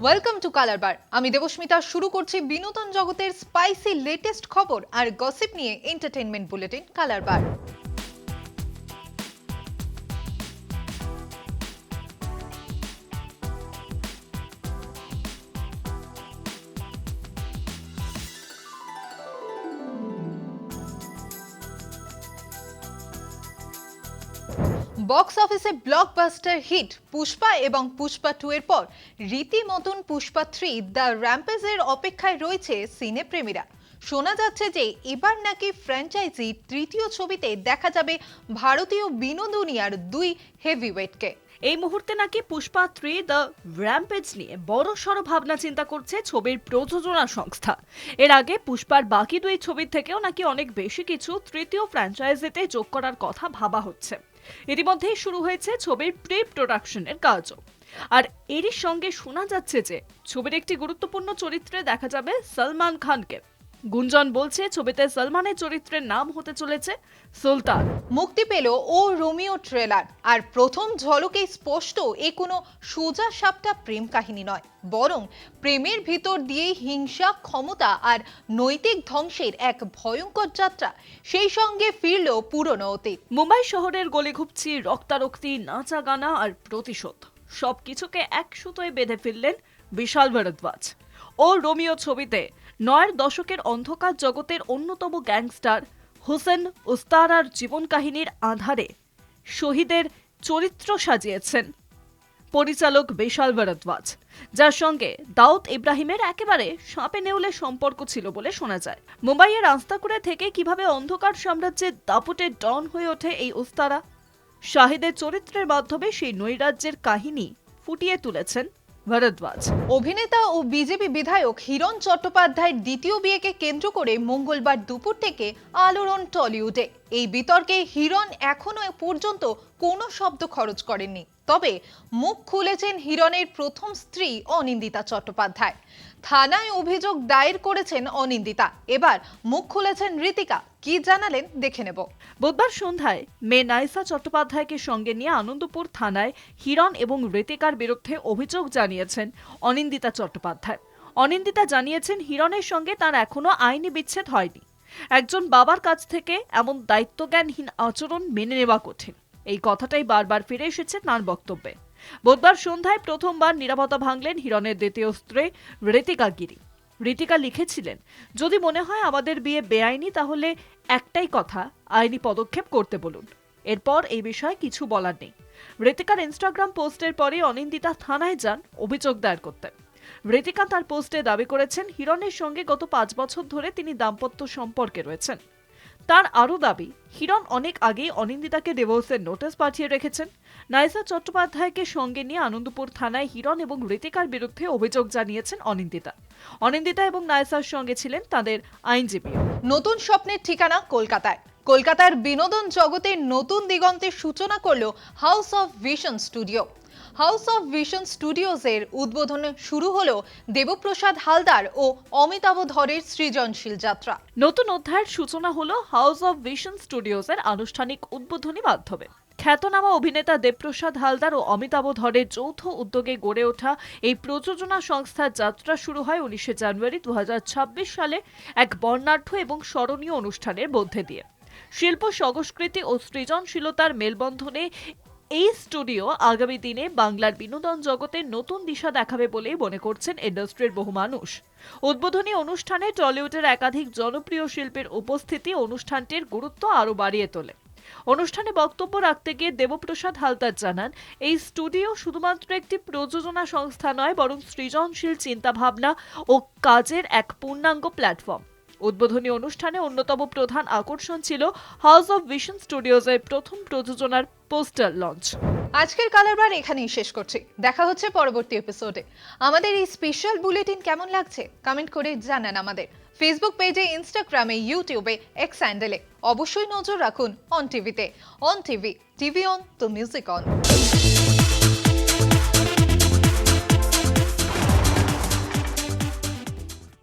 Welcome to colour বার। আমি দেবস্মিতা শুরু করছি বিনোদন জগতের স্পাইসি লেটেস্ট খবর আর গসিপ নিয়ে এন্টারটেইনমেন্ট বুলেটিন কালার বার। বক্স অফিসে ব্লকবাস্টার হিট পুষ্পা এবং পুষ্পা 2 এর পর রীতিমতন পুষ্পা 3 দ্য র্যাম্পেজের অপেক্ষায় রয়েছে সিনেপ্রেমীরা। শোনা যাচ্ছে যে এবার নাকি ফ্র্যাঞ্চাইজি তৃতীয় ছবিতে দেখা যাবে ভারতীয় বিনোদনিয়ার দুই হেভিওয়েটকে। এই মুহূর্তে নাকি পুষ্পা 3 দ্য র্যাম্পেজ নিয়ে বড় সড় ভাবনা চিন্তা করছে ছবির প্রযোজনা সংস্থা। এর আগে পুষ্পার বাকি দুই ছবির থেকেও নাকি অনেক বেশি কিছু তৃতীয় ফ্র্যাঞ্চাইজিতে যোগ করার কথা ভাবা হচ্ছে। ইতিমধ্যেই শুরু হয়েছে ছবির প্রি প্রোডাকশনের কাজও। আর এরই সঙ্গে শোনা যাচ্ছে যে ছবির একটি গুরুত্বপূর্ণ চরিত্রে দেখা যাবে সলমান খানকে। গুঞ্জন বলছে ছবিতে সলমানের চরিত্রের নাম হতে চলেছে সুলতান। মুক্তি পেল ও রোমিও ট্রেলার, আর প্রথম ঝলকেই স্পষ্ট এ কোনো সোজা সাপটা প্রেম কাহিনী নয়, বরং প্রেমের ভিতর দিয়েই হিংসা, ক্ষমতা আর নৈতিক ধ্বংসের এক ভয়ঙ্কর যাত্রা। সেই সঙ্গে ফিরল পুরনো অতীত। মুম্বাই শহরের গলিঘুপচি, রক্তারক্তি, নাচা গানা আর প্রতিশোধ সবকিছুকে এক সুতোয় বেঁধে ফেললেন বিশাল ভরদ্বাজ। ও রোমিও ছবিতে ৯ দশকের অন্ধকার জগতের অন্যতম গ্যাংস্টার হোসেন উস্তারার জীবন কাহিনীর আধারে শহীদের চরিত্র সাজিয়েছেন পরিচালক বিশাল ভরদ্বাজ, যার সঙ্গে দাউদ ইব্রাহিমের একেবারে সাপে নেউলে সম্পর্ক ছিল বলে শোনা যায়। মুম্বাইয়ের রাস্তাকুড়ে থেকে কিভাবে অন্ধকার সাম্রাজ্যের দাপুটে ডন হয়ে ওঠে এই উস্তারা, শাহিদের চরিত্রের মাধ্যমে সেই নৈরাজ্যের কাহিনী ফুটিয়ে তুলেছেন ভরদ্বাজ। অভিনেতা ও বিজেপি বিধায়ক হিরণ চট্টোপাধ্যায়ের দ্বিতীয় বিয়েকে কেন্দ্র করে মঙ্গলবার দুপুর থেকে আলোড়ন টলিউডে। এই বিতর্কে হিরণ এখনো পর্যন্ত কোনো শব্দ খরচ করেননি, তবে মুখ খুলেছেন হিরণের প্রথম স্ত্রী অনিন্দিতা চট্টোপাধ্যায়। থানায় অভিযোগ দায়ের করেছেন অনিন্দিতা। এবার মুখ খুলেছেন ঋতিকা। কি জানালেন দেখে নেব। বুধবার সন্ধ্যায় মেয়ে নাইসা চট্টোপাধ্যায়কে সঙ্গে নিয়ে আনন্দপুর থানায় হিরণ এবং ঋতিকার বিরুদ্ধে অভিযোগ জানিয়েছেন অনিন্দিতা চট্টোপাধ্যায়। অনিন্দিতা জানিয়েছেন হিরণের সঙ্গে তার এখনো আইনি বিচ্ছেদ হয়নি। একজন বাবার কাছ থেকে এমন দায়িত্বজ্ঞানহীন আচরণ মেনে নেওয়া কঠিন, এই কথাটাই বারবার ফিরে এসেছে তাঁর বক্তব্যে। বুধবার সন্ধ্যায় প্রথমবার নীরবতা ভাঙলেন হিরণের দ্বিতীয় স্ত্রী ঋতিকা গিরি। ঋতিকা লিখেছিলেন, যদি মনে হয় আমাদের বিয়ে বেআইনি তাহলে একটাই কথা, আইনি পদক্ষেপ করতে বলুন। এরপর এই বিষয়ে কিছু বলার নেই। ঋতিকার ইনস্টাগ্রাম পোস্টের পরে অনিন্দিতা থানায় যান অভিযোগ দায়ের করতে। ঋতিকা তার পোস্টে দাবি করেছেন হিরণের সঙ্গে গত ৫ বছর ধরে তিনি দাম্পত্য সম্পর্কে রয়েছেন। তার আরও দাবি, হিরণ অনেক আগেই অনিন্দিতাকে ডিভোর্সের নোটিশ পাঠিয়ে রেখেছেন। নাইসা চট্টোপাধ্যায়কে সঙ্গে নিয়ে আনন্দপুর থানায় হিরণ এবং ঋতিকার বিরুদ্ধে অভিযোগ জানিয়েছেন অনিন্দিতা। অনিন্দিতা এবং নাইসার সঙ্গে ছিলেন তাদের আইনজীবী। নতুন স্বপ্নের ঠিকানা কলকাতায়। কলকাতার বিনোদন জগতের নতুন দিগন্তের সূচনা করল house of vision studio. House of vision স্টুডিওজের উদ্বোধন শুরু হলো দেবপ্রসাদ হালদার ও অমিতাভ ধরের সৃজনশীল যাত্রা। নতুন অধ্যায়ের সূচনা হলো হাউস অফ ভিশন স্টুডিওজের আনুষ্ঠানিক উদ্বোধনী মাধ্যমে। খ্যাতনামা অভিনেতা দেবপ্রসাদ হালদার ও অমিতাভ ধরের যৌথ উদ্যোগে গড়ে ওঠা এই প্রযোজনা সংস্থার যাত্রা শুরু হয় ১৯ জানুয়ারি ২০২৬ সালে এক বর্ণাঢ্য এবং স্মরণীয় অনুষ্ঠানের মধ্যে দিয়ে। শিল্প, সংস্কৃতি ও সৃজনশীলতার মেলবন্ধনে এই স্টুডিও আগামী দিনে বাংলার বিনোদন জগতে নতুন দিশা দেখাবে বলেই মনে করছেন ইন্ডাস্ট্রির বহু মানুষ। উদ্বোধনী অনুষ্ঠানে টলিউডের একাধিক জনপ্রিয় শিল্পীর উপস্থিতি অনুষ্ঠানটির গুরুত্ব আরও বাড়িয়ে তোলে। অনুষ্ঠানে বক্তব্য রাখতে গিয়ে দেবপ্রসাদ হালদার জানান, এই স্টুডিও শুধুমাত্র একটি প্রযোজনা সংস্থা নয়, বরং সৃজনশীল চিন্তাভাবনা ও কাজের এক পূর্ণাঙ্গ প্ল্যাটফর্ম। উদ্বোধনী অনুষ্ঠানে অন্যতম প্রধান আকর্ষণ ছিল হাউস অফ ভিশন স্টুডিওজের প্রথম প্রযোজনার পোস্টার লঞ্চ। আজকের কালার বার এখানেই শেষ করছি। দেখা হচ্ছে পরবর্তী এপিসোডে। আমাদের এই স্পেশাল বুলেটিন কেমন লাগছে কমেন্ট করে জানান আমাদের। ফেসবুক পেজে, ইনস্টাগ্রামে, ইউটিউবে, এক্স হ্যান্ডেলে অবশ্যই নজর রাখুন অন টিভিতে। অন টিভি, টিভি অন তো মিউজিক অন।